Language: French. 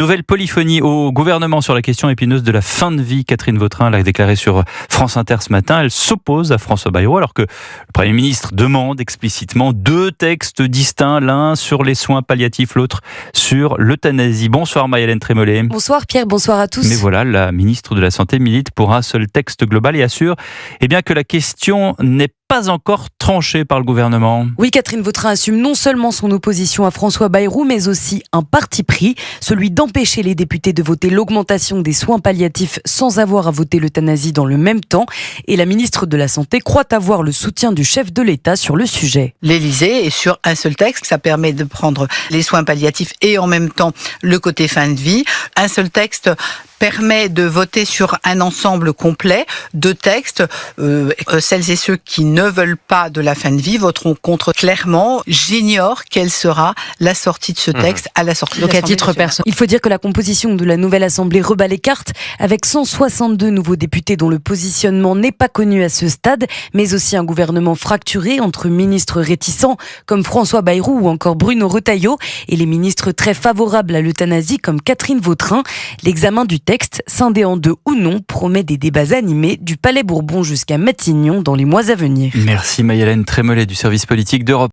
Nouvelle polyphonie au gouvernement sur la question épineuse de la fin de vie. Catherine Vautrin l'a déclaré sur France Inter ce matin. Elle s'oppose à François Bayrou alors que le Premier ministre demande explicitement deux textes distincts, l'un sur les soins palliatifs, l'autre sur l'euthanasie. Bonsoir Marie-Hélène Trémollet. Bonsoir Pierre, bonsoir à tous. Mais voilà, la ministre de la Santé milite pour un seul texte global et assure que la question n'est pas encore tranchée par le gouvernement. Oui, Catherine Vautrin assume non seulement son opposition à François Bayrou, mais aussi un parti pris, celui d'empêcher les députés de voter l'augmentation des soins palliatifs sans avoir à voter l'euthanasie dans le même temps. Et la ministre de la Santé croit avoir le soutien du chef de l'État sur le sujet. L'Élysée est sur un seul texte, ça permet de prendre les soins palliatifs et en même temps le côté fin de vie. Un seul texte permet de voter sur un ensemble complet de textes. Celles et ceux qui ne veulent pas de la fin de vie voteront contre clairement. J'ignore quelle sera la sortie de ce texte à la sortie de Donc à l'Assemblée titre nationale. personnel, il faut dire que la composition de la nouvelle Assemblée rebat les cartes avec 162 nouveaux députés dont le positionnement n'est pas connu à ce stade, mais aussi un gouvernement fracturé entre ministres réticents comme François Bayrou ou encore Bruno Retailleau et les ministres très favorables à l'euthanasie comme Catherine Vautrin. L'examen du texte, scindé en deux ou non, promet des débats animés du Palais Bourbon jusqu'à Matignon dans les mois à venir. Merci Marie-Hélène Trémollet du service politique d'Europe.